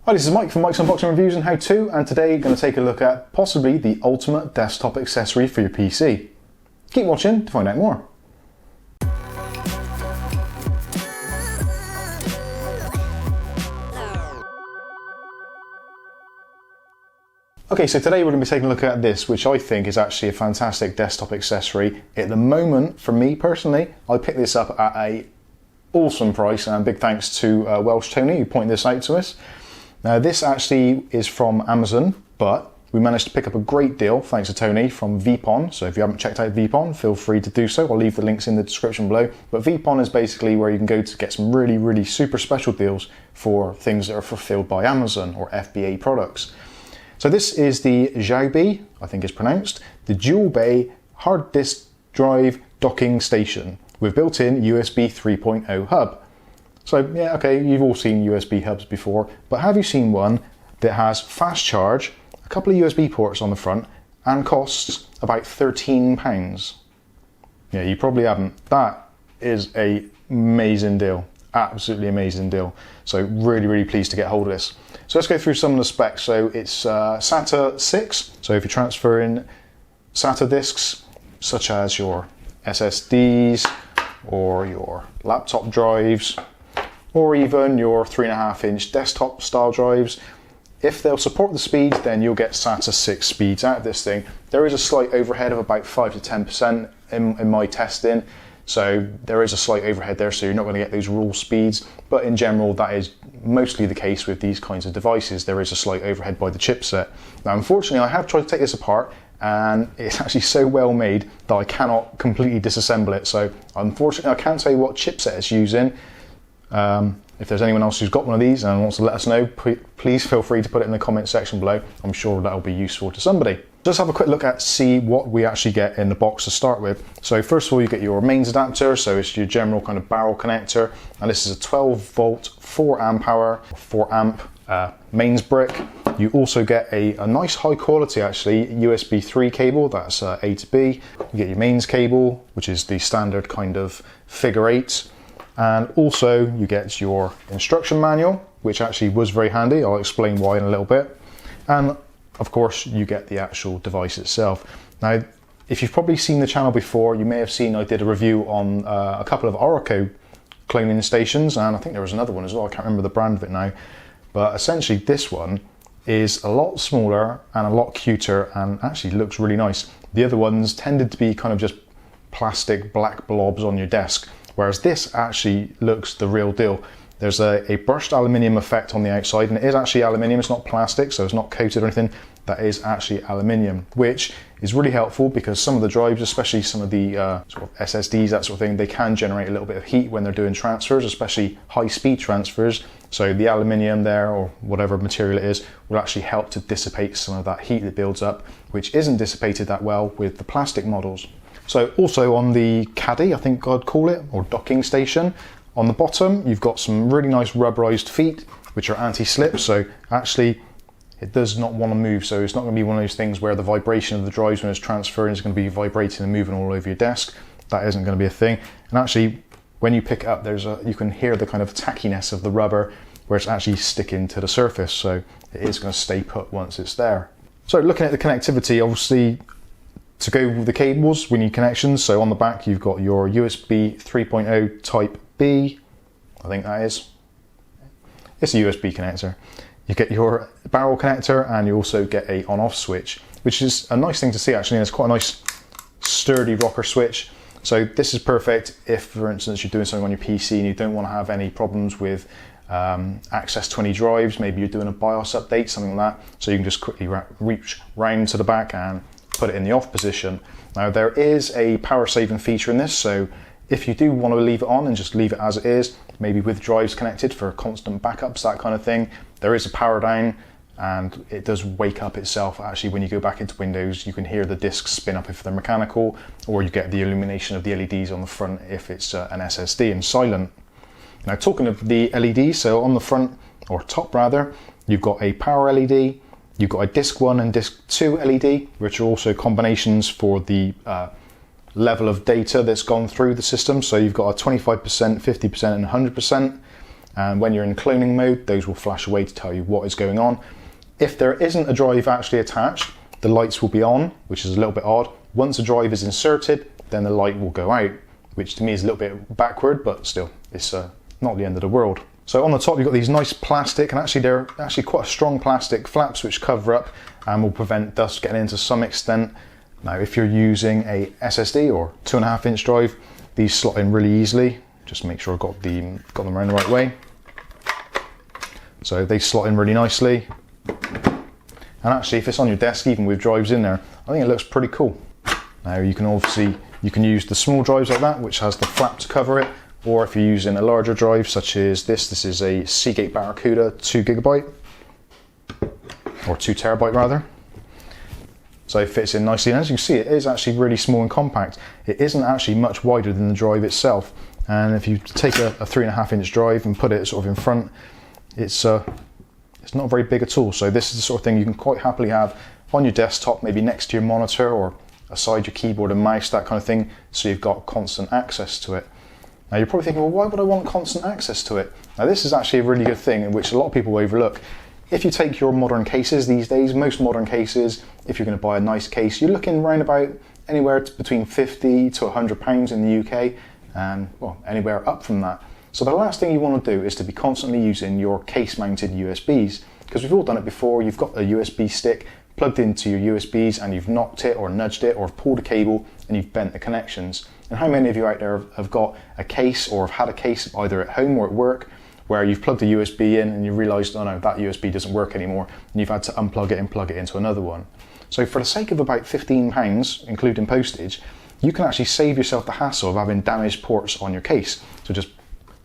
Hi, this is Mike from Mike's Unboxing Reviews and How To, and today I'm going to take a look at possibly the ultimate desktop accessory for your PC. Keep watching to find out more. Okay, so today we're going to be taking a look at this, which I think is actually a fantastic desktop accessory. At the moment, for me personally, I picked this up at a awesome price, and big thanks to Welsh Tony who pointed this out to us. Now this actually is from Amazon, but we managed to pick up a great deal thanks to Tony from Vpon. So if you haven't checked out Vpon, feel free to do so. I'll leave the links in the description below. But Vpon is basically where you can go to get some really super special deals for things that are fulfilled by Amazon or FBA products. So this is the Xiaobi, I think it's pronounced, the dual bay hard disk drive docking station with built-in USB 3.0 hub. So yeah, okay, you've all seen USB hubs before, but have you seen one that has fast charge, a couple of USB ports on the front, and costs about £13? Yeah, you probably haven't. That is an amazing deal, absolutely amazing deal. So really pleased to get hold of this. So let's go through some of the specs. So it's SATA 6, so if you're transferring SATA disks, such as your SSDs or your laptop drives, or even your 3.5-inch desktop style drives, if they'll support the speed, then you'll get SATA 6 speeds out of this thing. There is a slight overhead of about 5 to 10% in my testing, so there is a slight overhead there, so you're not going to get those raw speeds, but in general that is mostly the case with these kinds of devices. There is a slight overhead by the chipset. Now unfortunately I have tried to take this apart, and it's actually so well made that I cannot completely disassemble it, so unfortunately I can't tell you what chipset it's using. If there's anyone else who's got one of these and wants to let us know, please feel free to put it in the comment section below. I'm sure that'll be useful to somebody. Let's have a quick look at see what we actually get in the box to start with. So first of all, you get your mains adapter, so it's your general kind of barrel connector, and this is a 12 volt 4 amp hour 4 amp mains brick. You also get a nice high quality actually USB 3 cable, that's A to B. You get your mains cable, which is the standard kind of figure 8. And also you get your instruction manual, which actually was very handy. I'll explain why in a little bit. And of course you get the actual device itself. Now if you've probably seen the channel before, you may have seen I did a review on a couple of Oracle cloning stations, and I think there was another one as well, I can't remember the brand of it now. But essentially this one is a lot smaller and a lot cuter and actually looks really nice. The other ones tended to be kind of just plastic black blobs on your desk, whereas this actually looks the real deal. There's a brushed aluminium effect on the outside, and it is actually aluminium, it's not plastic, so it's not coated or anything. That is actually aluminium, which is really helpful because some of the drives, especially some of the sort of SSDs, that sort of thing, they can generate a little bit of heat when they're doing transfers, especially high speed transfers. So the aluminium there, or whatever material it is, will actually help to dissipate some of that heat that builds up, which isn't dissipated that well with the plastic models. So also on the caddy, I think I'd call it, or docking station, on the bottom you've got some really nice rubberized feet which are anti-slip, so actually it does not want to move, so it's not going to be one of those things where the vibration of the drives when it's transferring is going to be vibrating and moving all over your desk. That isn't going to be a thing. And actually when you pick it up, you can hear the kind of tackiness of the rubber where it's actually sticking to the surface, so it is going to stay put once it's there. So looking at the connectivity, obviously to go with the cables we need connections. So on the back you've got your USB 3.0 type B, I think that is. It's a USB connector. You get your barrel connector, and you also get a on-off switch, which is a nice thing to see actually, and it's quite a nice sturdy rocker switch. So this is perfect if, for instance, you're doing something on your PC and you don't want to have any problems with access to any drives. Maybe you're doing a BIOS update, something like that. So you can just quickly reach round to the back and put it in the off position. Now there is a power saving feature in this, so if you do want to leave it on and just leave it as it is, maybe with drives connected for constant backups, that kind of thing, there is a power down, and it does wake up itself. Actually, when you go back into Windows, you can hear the disks spin up if they're mechanical, or you get the illumination of the LEDs on the front if it's an SSD and silent. Now talking of the LEDs, so on the front, or top rather, you've got a power LED, you've got a disc 1 and disc 2 LED, which are also combinations for the level of data that's gone through the system. So you've got a 25%, 50% and 100%. and when you're in cloning mode, those will flash away to tell you what is going on. If there isn't a drive actually attached, the lights will be on, which is a little bit odd. Once a drive is inserted, then the light will go out, which to me is a little bit backward, but still, it's not the end of the world. So on the top, you've got these nice plastic, and actually they're actually quite a strong plastic flaps which cover up and will prevent dust getting in to some extent. Now, if you're using a SSD or 2.5-inch drive, these slot in really easily. Just make sure I've got them around the right way. So they slot in really nicely. And actually, if it's on your desk, even with drives in there, I think it looks pretty cool. Now you can use the small drives like that, which has the flap to cover it, or if you're using a larger drive such as this is a Seagate Barracuda 2GB, or 2 terabyte rather. So it fits in nicely, and as you can see, it is actually really small and compact. It isn't actually much wider than the drive itself, and if you take a 3.5-inch drive and put it sort of in front, it's not very big at all. So this is the sort of thing you can quite happily have on your desktop, maybe next to your monitor or aside your keyboard and mouse, that kind of thing, so you've got constant access to it. Now you're probably thinking, well, why would I want constant access to it? Now this is actually a really good thing, in which a lot of people overlook. If you take your modern cases these days, most modern cases, if you're going to buy a nice case, you're looking around about anywhere between £50 to £100 in the UK, and well, anywhere up from that. So the last thing you want to do is to be constantly using your case-mounted USBs, because we've all done it before. You've got a USB stick plugged into your USBs and you've knocked it or nudged it or pulled a cable and you've bent the connections. And how many of you out there have got a case or have had a case either at home or at work where you've plugged a USB in and you realised, oh no, that USB doesn't work anymore, and you've had to unplug it and plug it into another one. So for the sake of about £15, including postage, you can actually save yourself the hassle of having damaged ports on your case. So just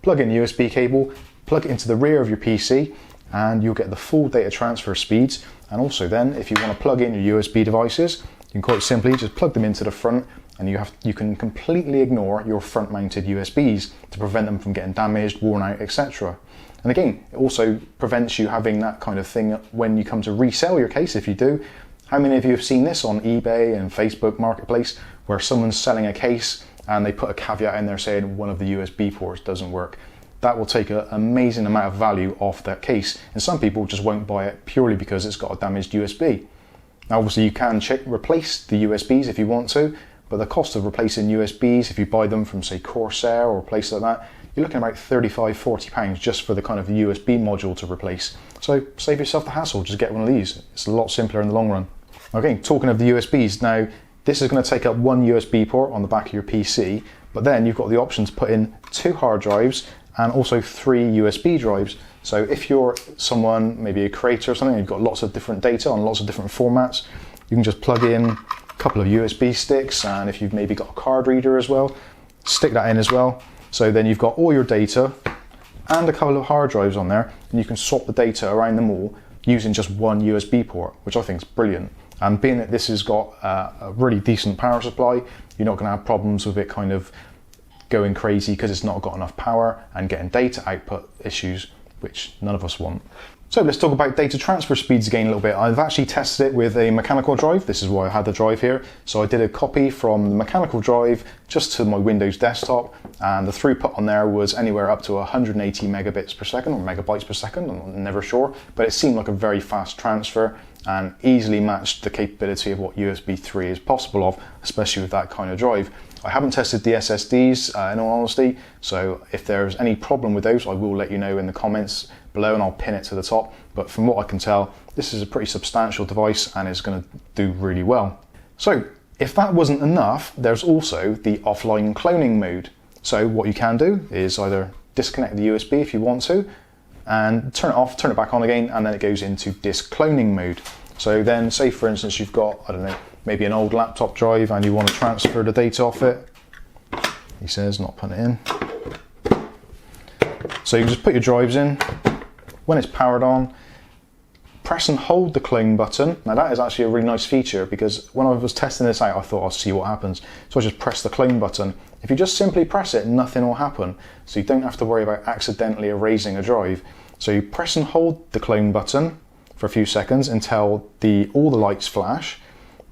plug in the USB cable, plug it into the rear of your PC, and you'll get the full data transfer speeds. And also then, if you want to plug in your USB devices, you can quite simply just plug them into the front, and you can completely ignore your front mounted USBs to prevent them from getting damaged, worn out, etc. And again, it also prevents you having that kind of thing when you come to resell your case, if you do. How many of you have seen this on eBay and Facebook Marketplace, where someone's selling a case and they put a caveat in there saying one of the USB ports doesn't work? That will take an amazing amount of value off that case, and some people just won't buy it purely because it's got a damaged USB. Now obviously you can replace the USBs if you want to, but the cost of replacing USBs, if you buy them from say Corsair or a place like that, you're looking at about £35–40 just for the kind of USB module to replace. So save yourself the hassle, just get one of these. It's a lot simpler in the long run. Okay, talking of the USBs, now this is going to take up one USB port on the back of your PC, but then you've got the option to put in 2 hard drives and also 3 USB drives. So if you're someone, maybe a creator or something, you've got lots of different data on lots of different formats, you can just plug in a couple of USB sticks, and if you've maybe got a card reader as well, stick that in as well. So then you've got all your data and a couple of hard drives on there, and you can swap the data around them all using just one USB port, which I think is brilliant. And being that this has got a really decent power supply, you're not going to have problems with it kind of going crazy because it's not got enough power and getting data output issues, which none of us want. So let's talk about data transfer speeds again a little bit. I've actually tested it with a mechanical drive. This is why I had the drive here. So I did a copy from the mechanical drive just to my Windows desktop, and the throughput on there was anywhere up to 180 megabits per second or megabytes per second, I'm never sure, but it seemed like a very fast transfer and easily matched the capability of what USB 3 is possible of, especially with that kind of drive. I haven't tested the SSDs in all honesty, so if there's any problem with those, I will let you know in the comments below and I'll pin it to the top. But from what I can tell, this is a pretty substantial device and is going to do really well. So if that wasn't enough, there's also the offline cloning mode. So what you can do is either disconnect the USB if you want to, and turn it off, turn it back on again, and then it goes into disk cloning mode. So then say for instance you've got, I don't know, maybe an old laptop drive and you want to transfer the data off it. He says not putting it in. So you can just put your drives in. When it's powered on, press and hold the clone button. Now that is actually a really nice feature, because when I was testing this out I thought I'll see what happens. So I just press the clone button. If you just simply press it, nothing will happen. So you don't have to worry about accidentally erasing a drive. So you press and hold the clone button for a few seconds until all the lights flash.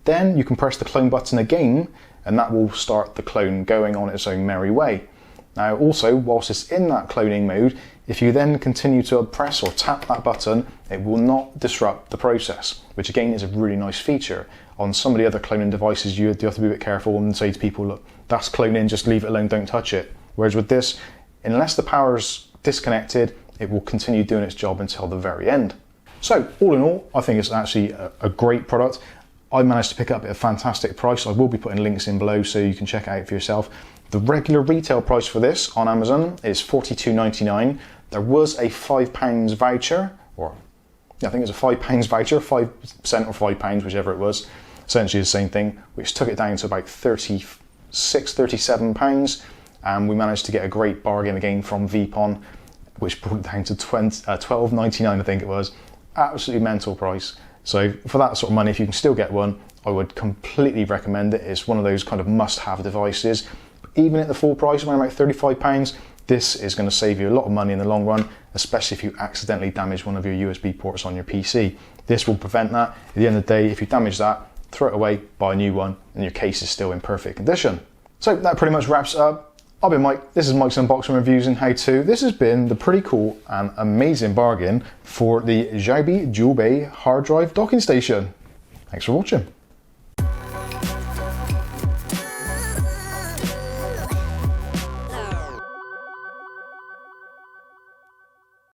Then you can press the clone button again and that will start the clone going on its own merry way. Now also, whilst it's in that cloning mode, If you then continue to press or tap that button, it will not disrupt the process, which again is a really nice feature. On some of the other cloning devices, you have to be a bit careful and say to people, look, that's cloning, just leave it alone, don't touch it. Whereas with this, unless the power's disconnected, it will continue doing its job until the very end. So all in all, I think it's actually a great product. I managed to pick it up at a fantastic price. I will be putting links in below so you can check it out for yourself. The regular retail price for this on Amazon is $42.99. There was a £5 voucher, or I think it was a £5 voucher, 5% or £5, whichever it was, essentially the same thing, which took it down to about £36, £37. And we managed to get a great bargain again from Vpon, which brought it down to $12.99, I think it was. Absolutely mental price. So for that sort of money, if you can still get one, I would completely recommend it. It's one of those kind of must-have devices. Even at the full price, around about £35, this is going to save you a lot of money in the long run, especially if you accidentally damage one of your USB ports on your PC. This will prevent that. At the end of the day, if you damage that, throw it away, buy a new one, and your case is still in perfect condition. So that pretty much wraps it up. I've been Mike, this is Mike's Unboxing Reviews and How To. This has been the pretty cool and amazing bargain for the Xiaobi Dual Bay hard drive docking station. Thanks for watching.